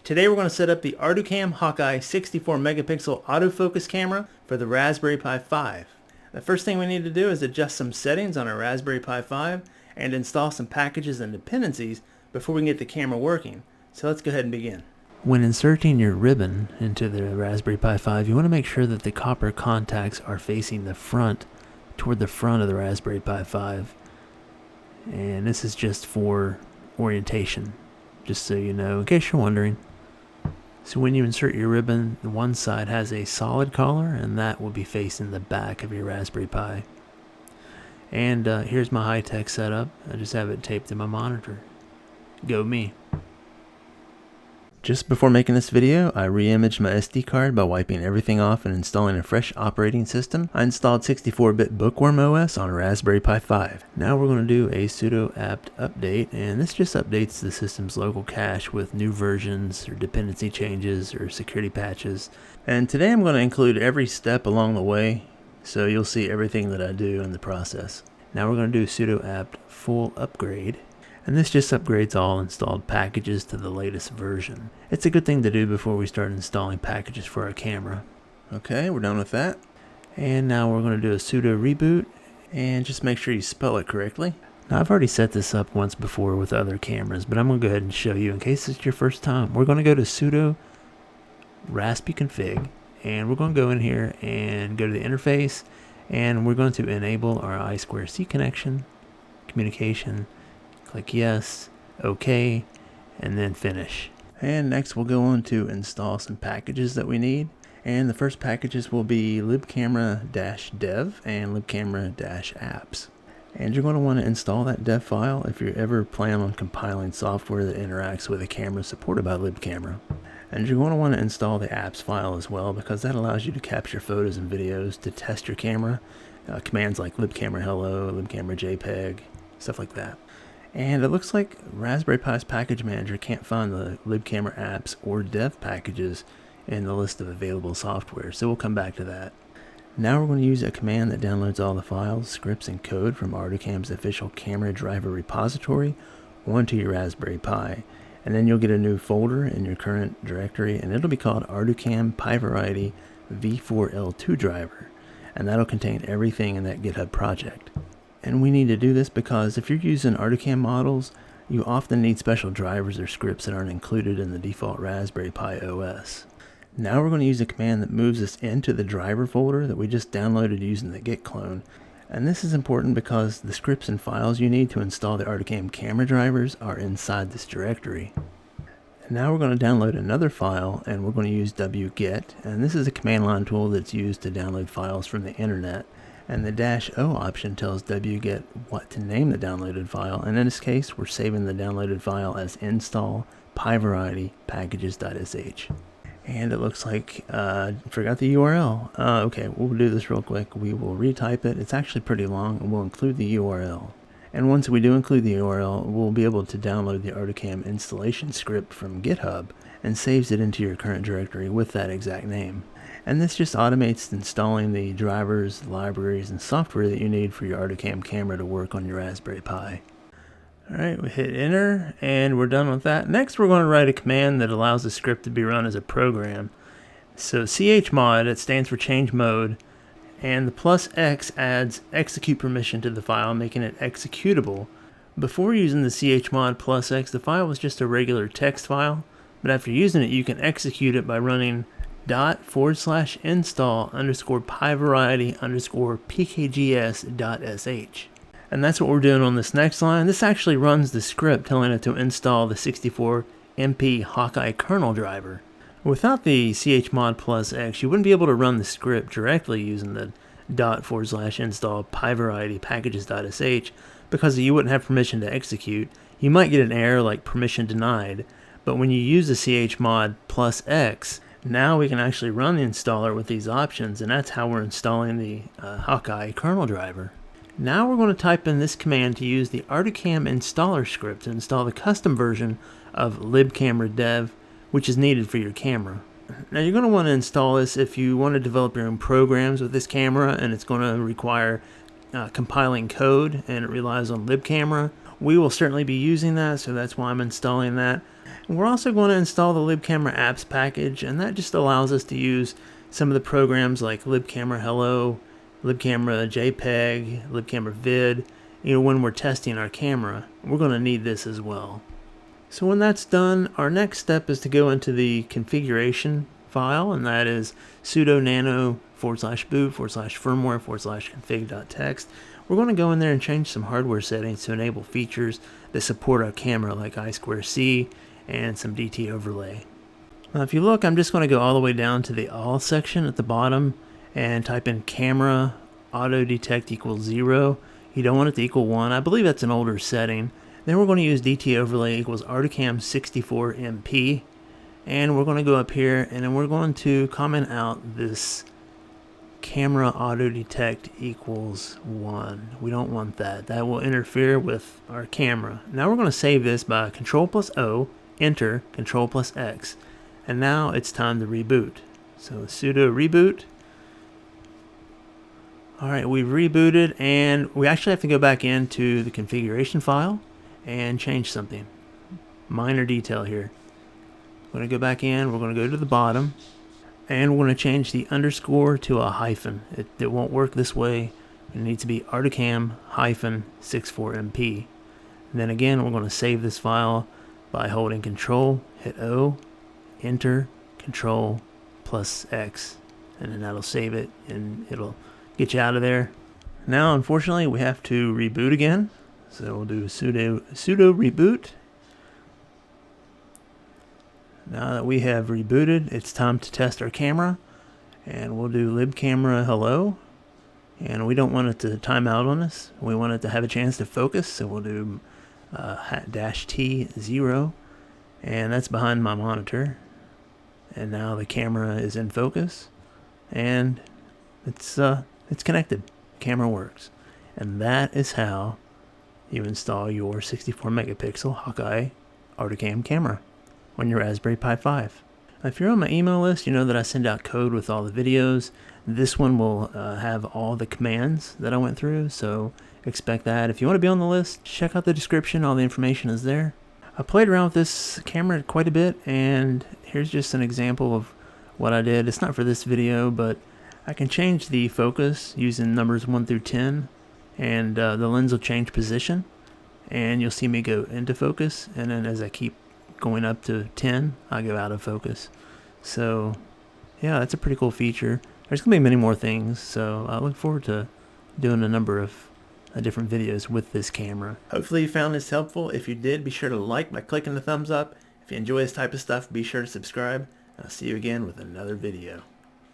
Today we're going to set up the Arducam Hawkeye 64 megapixel autofocus camera for the Raspberry Pi 5. The first thing we need to do is adjust some settings on our Raspberry Pi 5 and install some packages and dependencies before we can get the camera working. So let's go ahead and begin. When inserting your ribbon into the Raspberry Pi 5, you want to make sure that the copper contacts are facing the front, toward the front of the Raspberry Pi 5. And this is just for orientation, just so you know, in case you're wondering. So when you insert your ribbon, the one side has a solid collar, and that will be facing the back of your Raspberry Pi. And here's my high-tech setup. I just have it taped to my monitor. Go me. Just before making this video, I re-imaged my SD card by wiping everything off and installing a fresh operating system. I installed 64-bit Bookworm OS on a Raspberry Pi 5. Now we're going to do a sudo apt update, and this just updates the system's local cache with new versions or dependency changes or security patches. And today I'm going to include every step along the way, so you'll see everything that I do in the process. Now we're going to do sudo apt full upgrade. And this just upgrades all installed packages to the latest version. It's a good thing to do before we start installing packages for our camera. Okay, we're done with that. And now we're going to do a sudo reboot, and just make sure you spell it correctly. Now I've already set this up once before with other cameras, but I'm going to go ahead and show you in case it's your first time. We're going to go to sudo rpicam, and we're going to go in here and go to the interface, and we're going to enable our I2C connection, communication. Click yes, OK, and then finish. And next we'll go on to install some packages that we need. And the first packages will be libcamera-dev and libcamera-apps. And you're going to want to install that dev file if you ever plan on compiling software that interacts with a camera supported by libcamera. And you're going to want to install the apps file as well, because that allows you to capture photos and videos to test your camera. Commands like libcamera hello, libcamera jpeg, stuff like that. And it looks like Raspberry Pi's package manager can't find the libcamera apps or dev packages in the list of available software, so we'll come back to that. Now we're going to use a command that downloads all the files, scripts, and code from Arducam's official camera driver repository onto your Raspberry Pi. And then you'll get a new folder in your current directory, and it'll be called Arducam Pi Variety V4L2 driver. And that'll contain everything in that GitHub project. And we need to do this because if you're using Arducam models, you often need special drivers or scripts that aren't included in the default Raspberry Pi OS. Now we're going to use a command that moves us into the driver folder that we just downloaded using the git clone. And this is important because the scripts and files you need to install the Arducam camera drivers are inside this directory. And now we're going to download another file, and we're going to use wget. And this is a command line tool that's used to download files from the internet. And the -O option tells wget what to name the downloaded file, and in this case we're saving the downloaded file as install pi variety packages.sh. And it looks like forgot the URL. Okay, we'll do this real quick. We will retype it. It's actually pretty long, and we'll include the URL. And once we do include the URL, we'll be able to download the Arducam installation script from GitHub and saves it into your current directory with that exact name. And this just automates installing the drivers, libraries, and software that you need for your Arducam camera to work on your Raspberry Pi. Alright, we hit enter, and we're done with that. Next, we're going to write a command that allows the script to be run as a program. So chmod, it stands for change mode, and the +X adds execute permission to the file, making it executable. Before using the chmod +X, the file was just a regular text file, but after using it, you can execute it by running /install _pi variety _pkgs.sh. And that's what we're doing on this next line. This actually runs the script telling it to install the 64MP Hawkeye kernel driver. Without the chmod +X, you wouldn't be able to run the script directly using the /install pi variety packages.sh because you wouldn't have permission to execute. You might get an error like permission denied, but when you use the chmod +X, now we can actually run the installer with these options, and that's how we're installing the Hawkeye kernel driver. Now we're going to type in this command to use the Arducam installer script to install the custom version of libcamera dev, which is needed for your camera. Now you're going to want to install this if you want to develop your own programs with this camera, and it's going to require compiling code, and it relies on libcamera. We will certainly be using that, so that's why I'm installing that. And we're also going to install the libcamera apps package, and that just allows us to use some of the programs like libcamera hello, libcamera JPEG, libcamera vid, when we're testing our camera. We're going to need this as well. So when that's done, our next step is to go into the configuration file, and that is sudo nano /boot/firmware/config.txt. We're going to go in there and change some hardware settings to enable features that support our camera, like I2C and some DT overlay. Now if you look, I'm just going to go all the way down to the all section at the bottom and type in camera auto detect equals 0. You don't want it to equal 1. I believe that's an older setting. Then we're going to use DT overlay equals Arducam 64MP, and we're going to go up here and then we're going to comment out this camera auto detect equals 1. We don't want that. That will interfere with our camera. Now we're going to save this by Control+O, enter, Control+X, and now it's time to reboot. So sudo reboot. Alright, we've rebooted, and we actually have to go back into the configuration file and change something. Minor detail here. We're going to go back in, we're going to go to the bottom, and we're going to change the underscore to a hyphen. It won't work this way. It needs to be Arducam 64MP. And then again, we're going to save this file by holding Control, hit O, enter, Control+X, and then that'll save it and it'll get you out of there. Now unfortunately we have to reboot again, so we'll do sudo reboot. Now that we have rebooted, it's time to test our camera, and we'll do libcamera hello, and we don't want it to time out on us. We want it to have a chance to focus, so we'll do -T0, and that's behind my monitor. And now the camera is in focus, and it's connected. The camera works. And that is how you install your 64 megapixel Hawkeye Arducam camera on your Raspberry Pi 5. If you're on my email list, you know that I send out code with all the videos. This one will have all the commands that I went through, so expect that. If you want to be on the list, check out the description. All the information is there. I played around with this camera quite a bit, and here's just an example of what I did. It's not for this video, but I can change the focus using numbers 1 through 10, and the lens will change position, and you'll see me go into focus, and then as I keep going up to 10, I go out of focus. So yeah, that's a pretty cool feature. There's gonna be many more things, so I look forward to doing a number of different videos with this camera. Hopefully you found this helpful. If you did, be sure to like by clicking the thumbs up. If you enjoy this type of stuff, be sure to subscribe, and I'll see you again with another video.